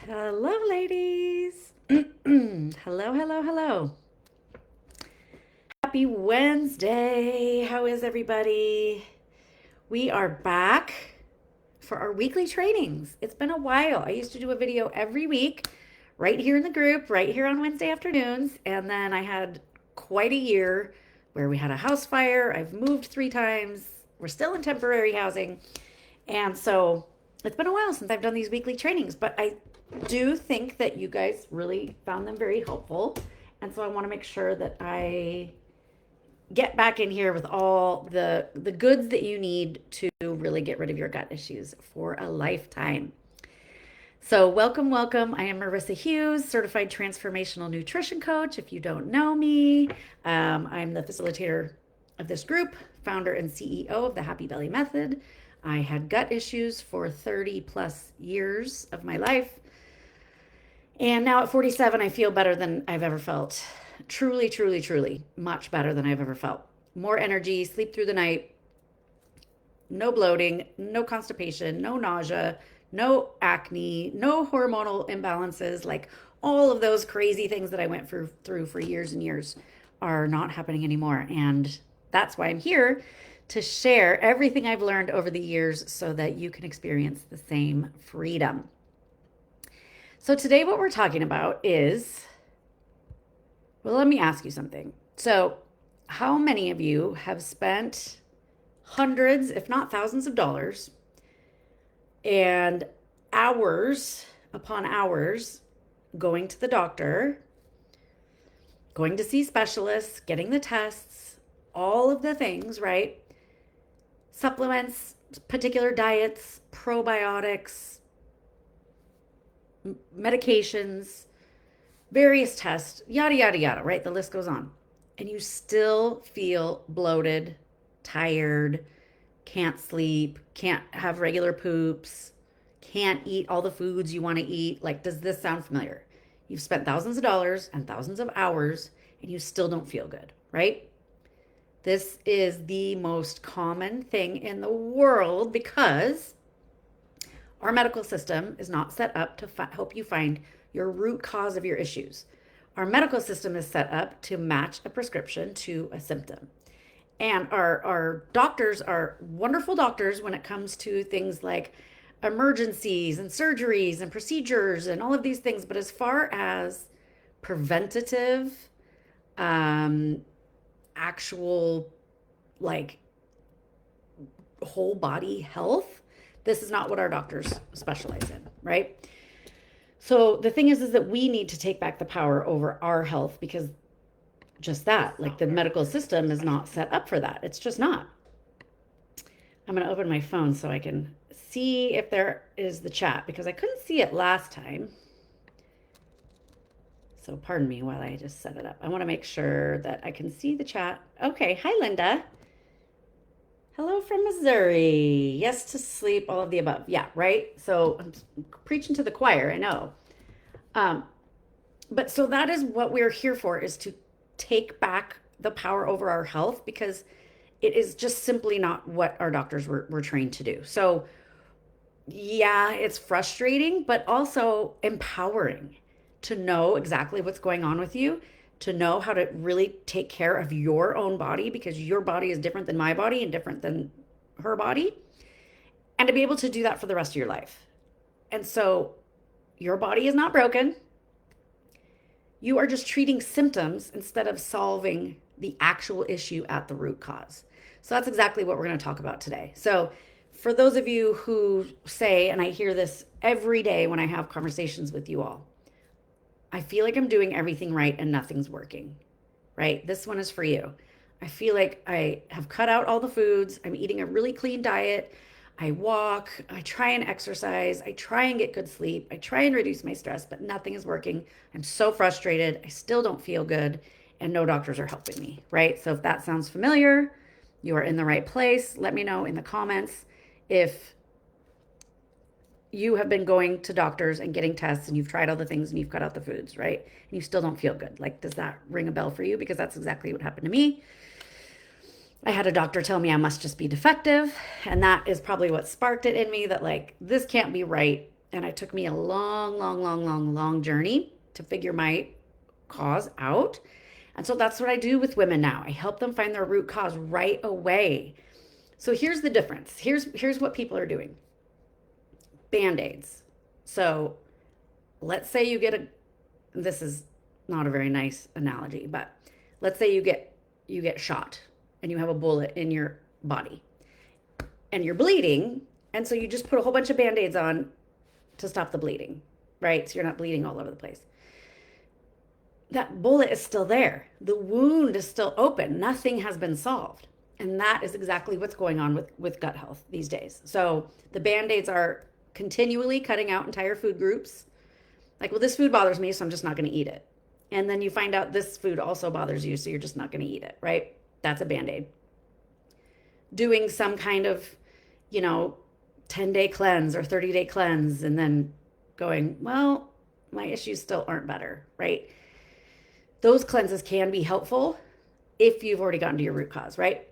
Hello, ladies. Hello, hello, hello. Happy Wednesday. How is everybody? We are back for our weekly trainings. It's been a while. I used to do a video every week right here in the group, right here on Wednesday afternoons. And then I had quite a year where we had a house fire. I've moved 3 times. We're still in temporary housing. And so it's been a while since I've done these weekly trainings, but I do think that you guys really found them very helpful. And so I want to make sure that I get back in here with all the goods that you need to really get rid of your gut issues for a lifetime. So, welcome, welcome. I am Marissa Hughes, certified transformational nutrition coach. If you don't know me, I'm the facilitator of this group, founder and CEO of the Happy Belly Method. I had gut issues for 30 plus years of my life. And now at 47, I feel better than I've ever felt. Truly, truly, truly, much better than I've ever felt. More energy, sleep through the night, no bloating, no constipation, no nausea, no acne, no hormonal imbalances. Like all of those crazy things that I went through for years and years are not happening anymore. And that's why I'm here to share everything I've learned over the years so that you can experience the same freedom. So today what we're talking about is, well, let me ask you something. So how many of you have spent hundreds, if not thousands of dollars and hours upon hours going to the doctor, going to see specialists, getting the tests, all of the things, right? Supplements, particular diets, probiotics, medications, various tests, yada, yada, yada, right? The list goes on. And you still feel bloated, tired, can't sleep, can't have regular poops, can't eat all the foods you want to eat. Like, does this sound familiar? You've spent thousands of dollars and thousands of hours and you still don't feel good, right? This is the most common thing in the world because our medical system is not set up to help you find your root cause of your issues. Our medical system is set up to match a prescription to a symptom. And our doctors are wonderful doctors when it comes to things like emergencies and surgeries and procedures and all of these things. But as far as preventative, actual, like, whole body health, this is not what our doctors specialize in, right? So the thing is that we need to take back the power over our health because just that, like, the medical system is not set up for that. It's just not. I'm going to open my phone so I can see if there is the chat because I couldn't see it last time. So pardon me while I just set it up. I want to make sure that I can see the chat. Okay. Hi, Linda. Hello from Missouri. Yes to sleep, all of the above. Yeah, right? So I'm preaching to the choir, I know. But so that is what we're here for, is to take back the power over our health because it is just simply not what our doctors were trained to do. So yeah, it's frustrating, but also empowering to know exactly what's going on with you, to know how to really take care of your own body because your body is different than my body and different than her body, and to be able to do that for the rest of your life. And so your body is not broken. You are just treating symptoms instead of solving the actual issue at the root cause. So that's exactly what we're going to talk about today. So for those of you who say, and I hear this every day when I have conversations with you all, I feel like I'm doing everything right and nothing's working, right? This one is for you. I feel like I have cut out all the foods. I'm eating a really clean diet. I walk, I try and exercise, I try and get good sleep, I try and reduce my stress, but nothing is working. I'm so frustrated. I still don't feel good, and no doctors are helping me, right? So if that sounds familiar, you are in the right place. Let me know in the comments if you have been going to doctors and getting tests and you've tried all the things and you've cut out the foods, right? And you still don't feel good. Like, does that ring a bell for you? Because that's exactly what happened to me. I had a doctor tell me I must just be defective. And that is probably what sparked it in me that, like, this can't be right. And it took me a long, long, long, long, long journey to figure my cause out. And so that's what I do with women now. I help them find their root cause right away. So here's the difference. Here's what people are doing. Band-aids. So let's say you get a, this is not a very nice analogy, but let's say you get shot and you have a bullet in your body and you're bleeding, and so you just put a whole bunch of band-aids on to stop the bleeding, right? So you're not bleeding all over the place. That bullet is still there. The wound is still open. Nothing has been solved. And that is exactly what's going on with gut health these days. So the band-aids are continually cutting out entire food groups. Like, well, this food bothers me, so I'm just not going to eat it. And then you find out this food also bothers you, so you're just not going to eat it, right? That's a band-aid. Doing some kind of, 10-day cleanse or 30-day cleanse, and then going, well, my issues still aren't better, right? Those cleanses can be helpful if you've already gotten to your root cause, right?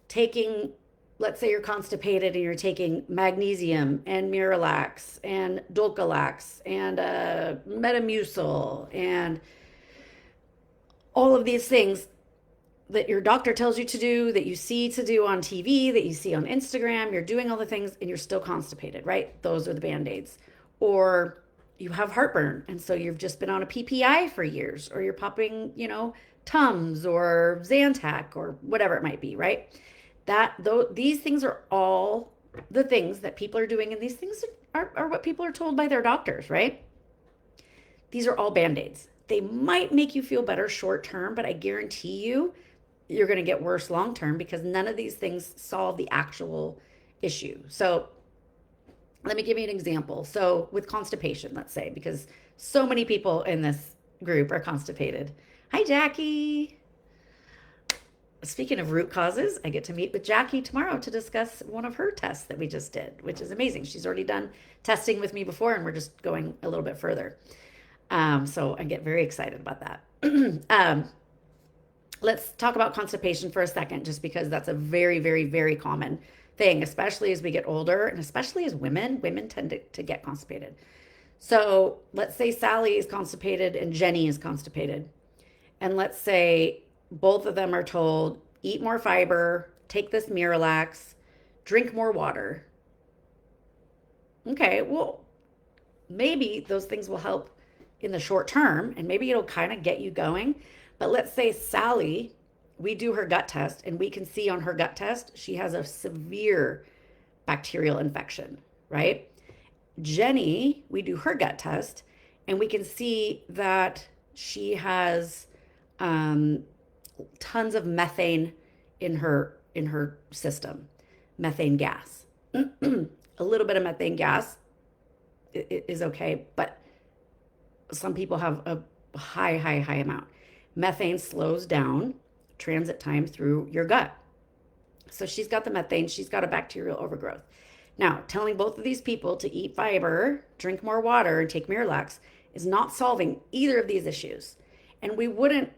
Taking, let's say you're constipated and you're taking magnesium and Miralax and Dulcolax and Metamucil and all of these things that your doctor tells you to do, that you see to do on TV, that you see on Instagram. You're doing all the things and you're still constipated, right? Those are the band-aids. Or you have heartburn, and so you've just been on a PPI for years, or you're popping, Tums or Zantac or whatever it might be, right? These things are all the things that people are doing, and these things are what people are told by their doctors, right? These are all band-aids. They might make you feel better short term, but I guarantee you're going to get worse long term, because none of these things solve the actual issue. So let me give you an example. So with constipation, let's say, because so many people in this group are constipated. Hi, Jackie. Speaking of root causes, I get to meet with Jackie tomorrow to discuss one of her tests that we just did, which is amazing. She's already done testing with me before, and we're just going a little bit further. So I get very excited about that. Let's talk about constipation for a second, just because that's a very, very, very common thing, especially as we get older, and especially as women. Women tend to get constipated. So let's say Sally is constipated and Jenny is constipated. And let's say both of them are told, eat more fiber, take this Miralax, drink more water. Okay, well, maybe those things will help in the short term, and maybe it'll kind of get you going. But let's say Sally, we do her gut test, and we can see on her gut test she has a severe bacterial infection, right? Jenny, we do her gut test, and we can see that she has tons of methane in her system, methane gas. A little bit of methane gas is okay, but some people have a high amount. Methane slows down transit time through your gut. So she's got the methane, she's got a bacterial overgrowth. Now, telling both of these people to eat fiber, drink more water, and take Miralax is not solving either of these issues. And we wouldn't,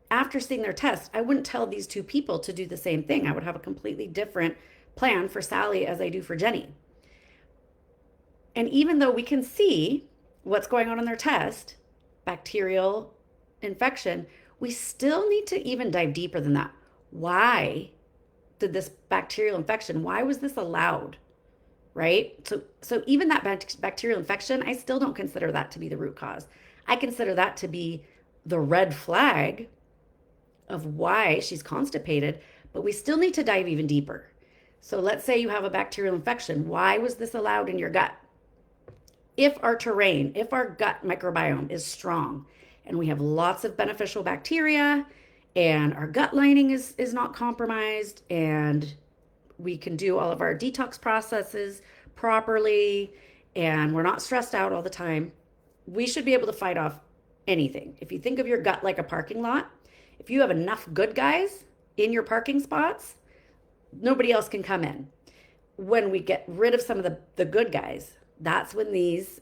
after seeing their test, I wouldn't tell these two people to do the same thing. I would have a completely different plan for Sally as I do for Jenny. And even though we can see what's going on in their test, bacterial infection, we still need to even dive deeper than that. Why did this bacterial infection, why was this allowed? Right? So even that bacterial infection, I still don't consider that to be the root cause. I consider that to be the red flag of why she's constipated, but we still need to dive even deeper. So let's say you have a bacterial infection. Why was this allowed in your gut? If our terrain, if our gut microbiome is strong and we have lots of beneficial bacteria and our gut lining is not compromised, and we can do all of our detox processes properly, and we're not stressed out all the time, we should be able to fight off anything. If you think of your gut like a parking lot, if you have enough good guys in your parking spots, nobody else can come in. When we get rid of some of the good guys, that's when these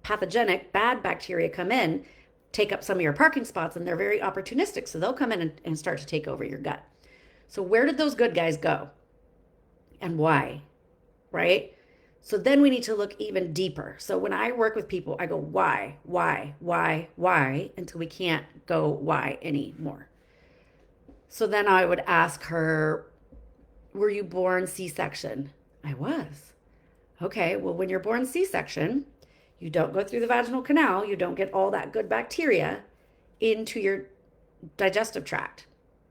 pathogenic bad bacteria come in, take up some of your parking spots, and they're very opportunistic. So they'll come in and start to take over your gut. So where did those good guys go? And why? Right? So then we need to look even deeper. So when I work with people, I go, why, until we can't go why anymore. So then I would ask her, were you born C-section? I was. Okay, well, when you're born C-section, you don't go through the vaginal canal, you don't get all that good bacteria into your digestive tract.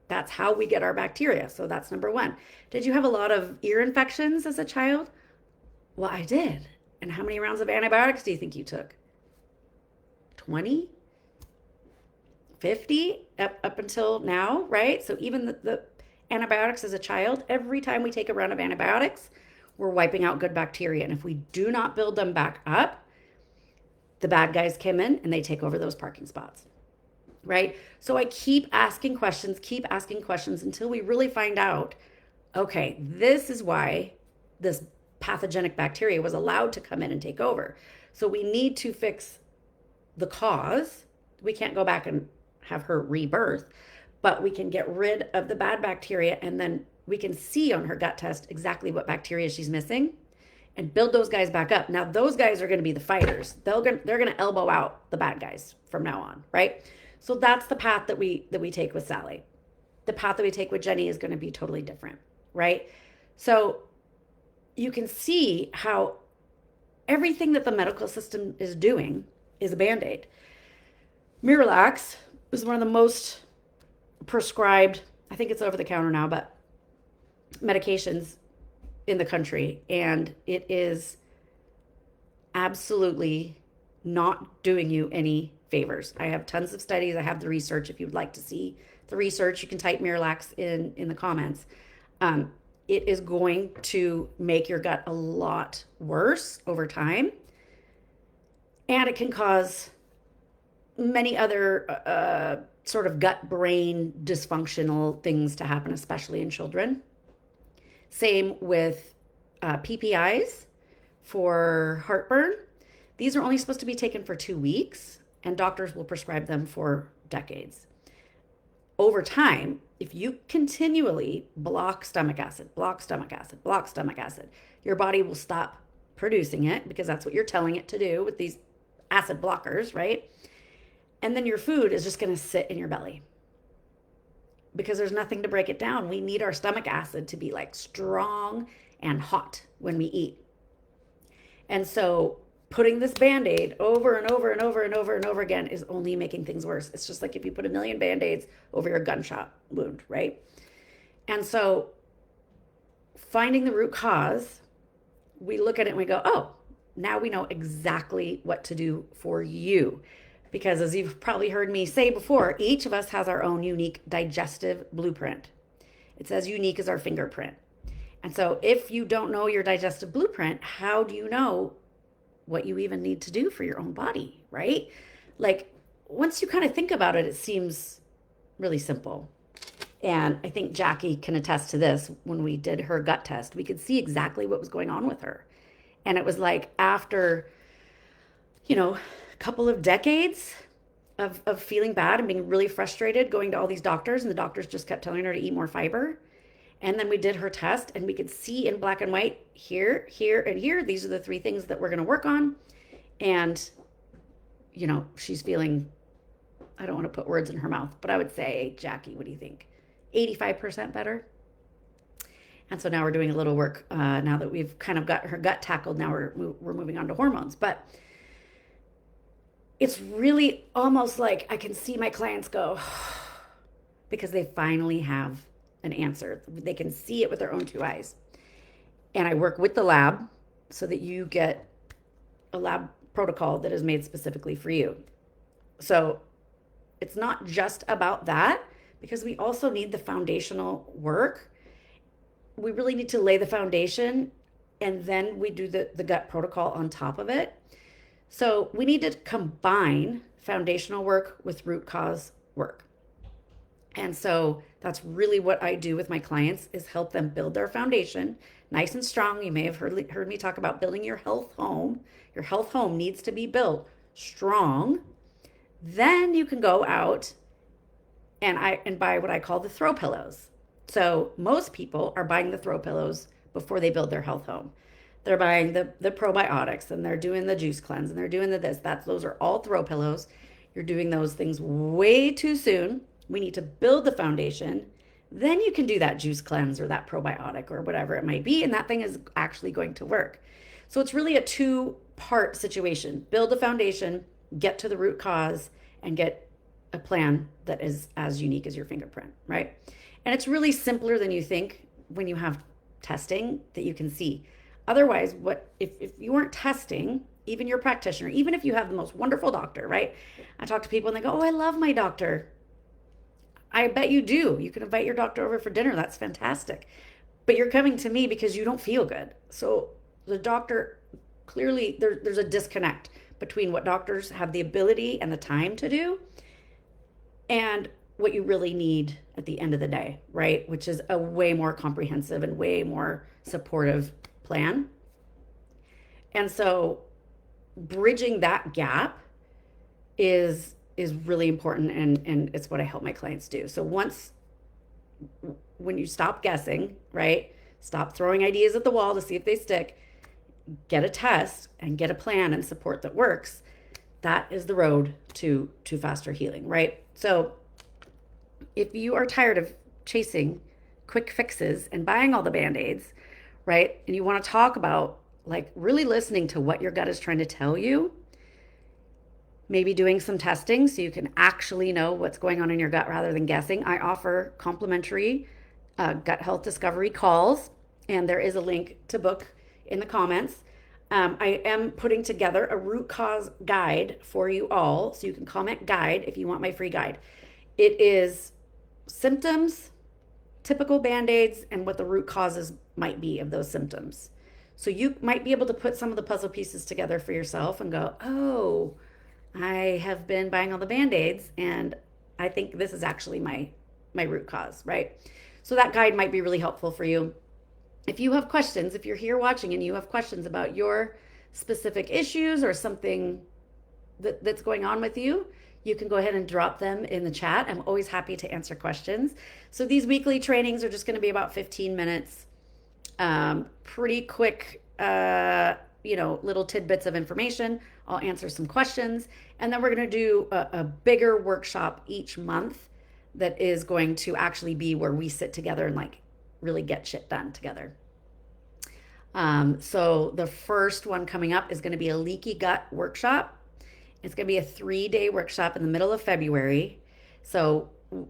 That's how we get our bacteria. So that's number one. Did you have a lot of ear infections as a child? Well, I did. And how many rounds of antibiotics do you think you took? 20? 50? Up until now, right? So even the antibiotics as a child, every time we take a round of antibiotics, we're wiping out good bacteria. And if we do not build them back up, the bad guys come in and they take over those parking spots, right? So I keep asking questions until we really find out, okay, this is why this pathogenic bacteria was allowed to come in and take over. So we need to fix the cause. We can't go back and have her rebirth, but we can get rid of the bad bacteria, and then we can see on her gut test exactly what bacteria she's missing and build those guys back up. Now those guys are going to be the fighters. They're going to elbow out the bad guys from now on, right? So that's the path that we take with Sally. The path that we take with Jenny is going to be totally different, right? So you can see how everything that the medical system is doing is a Band-Aid. Miralax is one of the most prescribed, I think it's over the counter now, but medications in the country. And it is absolutely not doing you any favors. I have tons of studies. I have the research. If you would like to see the research, you can type Miralax in the comments. It is going to make your gut a lot worse over time. And it can cause many other sort of gut-brain dysfunctional things to happen, especially in children. Same with PPIs for heartburn. These are only supposed to be taken for 2 weeks, and doctors will prescribe them for decades. Over time, if you continually block stomach acid, your body will stop producing it because that's what you're telling it to do with these acid blockers, right? And then your food is just going to sit in your belly because there's nothing to break it down. We need our stomach acid to be like strong and hot when we eat. And so putting this Band-Aid over and over and over and over and over again is only making things worse. It's just like if you put a million Band-Aids over your gunshot wound, right? And so finding the root cause, we look at it and we go, oh, now we know exactly what to do for you. Because as you've probably heard me say before, each of us has our own unique digestive blueprint. It's as unique as our fingerprint. And so if you don't know your digestive blueprint, how do you know what you even need to do for your own body, right? Like once you kind of think about it, it seems really simple. And I think Jackie can attest to this. When we did her gut test, we could see exactly what was going on with her. And it was like after, a couple of decades of feeling bad and being really frustrated, going to all these doctors, and the doctors just kept telling her to eat more fiber. And then we did her test and we could see in black and white here, here, and here, these are the 3 things that we're going to work on. And, she's feeling, I don't want to put words in her mouth, but I would say, Jackie, what do you think? 85% better. And so now we're doing a little work now that we've kind of got her gut tackled. Now we're moving on to hormones. But it's really almost like I can see my clients go because they finally have an answer. They can see it with their own 2 eyes. And I work with the lab so that you get a lab protocol that is made specifically for you. So it's not just about that, because we also need the foundational work. We really need to lay the foundation, and then we do the gut protocol on top of it. So we need to combine foundational work with root cause work. And so that's really what I do with my clients, is help them build their foundation nice and strong. You may have heard me talk about building your health home. Your health home needs to be built strong. Then you can go out and buy what I call the throw pillows. So most people are buying the throw pillows before they build their health home. They're buying the probiotics, and they're doing the juice cleanse, and they're doing the this. Those are all throw pillows. You're doing those things way too soon. We need to build the foundation. Then you can do that juice cleanse or that probiotic or whatever it might be, and that thing is actually going to work. So it's really a two-part situation. Build the foundation, get to the root cause, and get a plan that is as unique as your fingerprint, right? And it's really simpler than you think when you have testing that you can see. Otherwise, what if you weren't testing, even your practitioner, even if you have the most wonderful doctor, right? I talk to people and they go, "Oh, I love my doctor." I bet you do. You can invite your doctor over for dinner. That's fantastic. But you're coming to me because you don't feel good. So the doctor, clearly there's a disconnect between what doctors have the ability and the time to do and what you really need at the end of the day, right? Which is a way more comprehensive and way more supportive plan. And so bridging that gap is really important, and it's what I help my clients do. So when you stop guessing, right? Stop throwing ideas at the wall to see if they stick, get a test and get a plan and support that works. That is the road to faster healing, right? So if you are tired of chasing quick fixes and buying all the band-aids, right? And you want to talk about like really listening to what your gut is trying to tell you, maybe doing some testing so you can actually know what's going on in your gut rather than guessing. I offer complimentary gut health discovery calls, and there is a link to book in the comments. I am putting together a root cause guide for you all, so you can comment guide if you want my free guide. It is symptoms, typical band-aids, and what the root causes might be of those symptoms. So you might be able to put some of the puzzle pieces together for yourself and go, "Oh, I have been buying all the band-aids and I think this is actually my root cause," right? So that guide might be really helpful for you. If you have questions, if you're here watching and you have questions about your specific issues or something that's going on with you, you can go ahead and drop them in the chat. I'm always happy to answer questions. So these weekly trainings are just going to be about 15 minutes, pretty quick, little tidbits of information. I'll answer some questions, and then we're going to do a bigger workshop each month that is going to actually be where we sit together and like really get shit done together. So the first one coming up is going to be a leaky gut workshop. It's going to be a 3-day workshop in the middle of February. So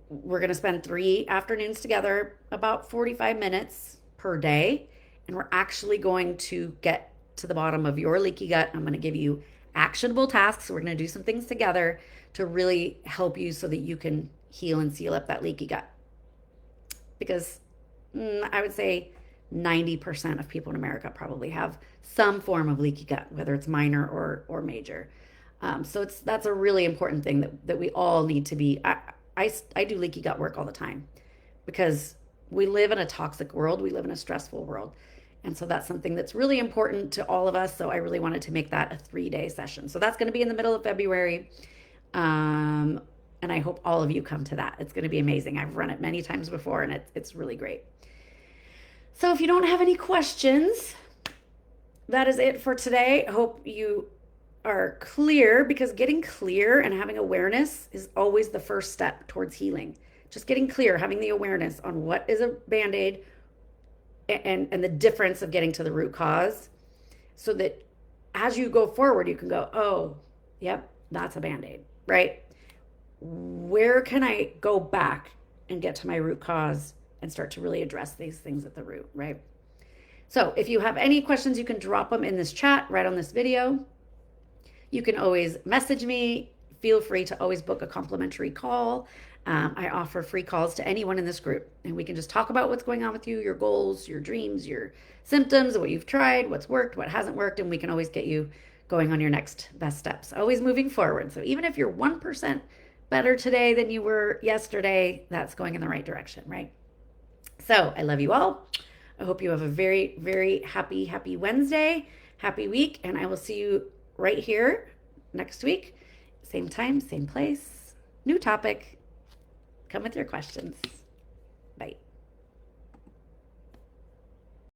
we're going to spend 3 afternoons together, about 45 minutes per day. And we're actually going to get to the bottom of your leaky gut. I'm going to give you actionable tasks. So we're going to do some things together to really help you so that you can heal and seal up that leaky gut. Because I would say 90% of people in America probably have some form of leaky gut, whether it's minor or major. So that's a really important thing that we all need to be. I do leaky gut work all the time because we live in a toxic world. We live in a stressful world. And so that's something that's really important to all of us. So I really wanted to make that a 3-day session. So that's going to be in the middle of February. And I hope all of you come to that. It's going to be amazing. I've run it many times before, and it's really great. So if you don't have any questions, that is it for today. I hope you are clear, because getting clear and having awareness is always the first step towards healing. Just getting clear, having the awareness on what is a Band-Aid and the difference of getting to the root cause, so that as you go forward, you can go, "Oh, yep, that's a Band-Aid," right? Where can I go back and get to my root cause and start to really address these things at the root, right? So if you have any questions, you can drop them in this chat right on this video. You can always message me. Feel free to always book a complimentary call. I offer free calls to anyone in this group, and we can just talk about what's going on with you, your goals, your dreams, your symptoms, what you've tried, what's worked, what hasn't worked, and we can always get you going on your next best steps, always moving forward. So even if you're 1% better today than you were yesterday, that's going in the right direction, right? So I love you all. I hope you have a very, very happy Wednesday, happy week, and I will see you right here next week. Same time, same place, new topic. Come with your questions.